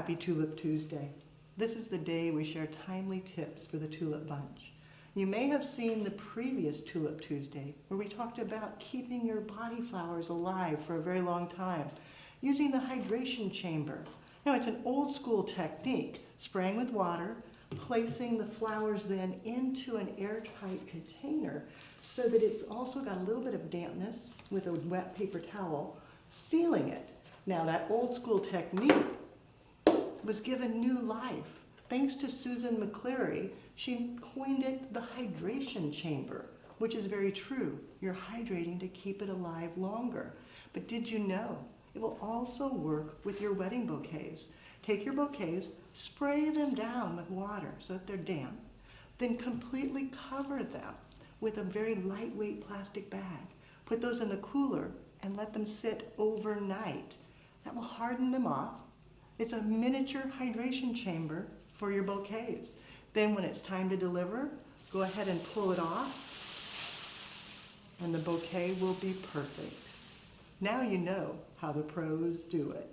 Happy Tulip Tuesday. This is the day we share timely tips for the Tulip Bunch. You may have seen the previous Tulip Tuesday where we talked about keeping your body flowers alive for a very long time using the hydration chamber. Now it's an old school technique, spraying with water, placing the flowers then into an airtight container so that it's also got a little bit of dampness with a wet paper towel, sealing it. Now that old school technique was given new life. Thanks to Susan McCleary, she coined it the hydration chamber, which is very true. You're hydrating to keep it alive longer. But did you know it will also work with your wedding bouquets? Take your bouquets, spray them down with water so that they're damp, then completely cover them with a very lightweight plastic bag. Put those in the cooler and let them sit overnight. That will harden them off. It's a miniature hydration chamber for your bouquets. Then when it's time to deliver, go ahead and pull it off and the bouquet will be perfect. Now you know how the pros do it.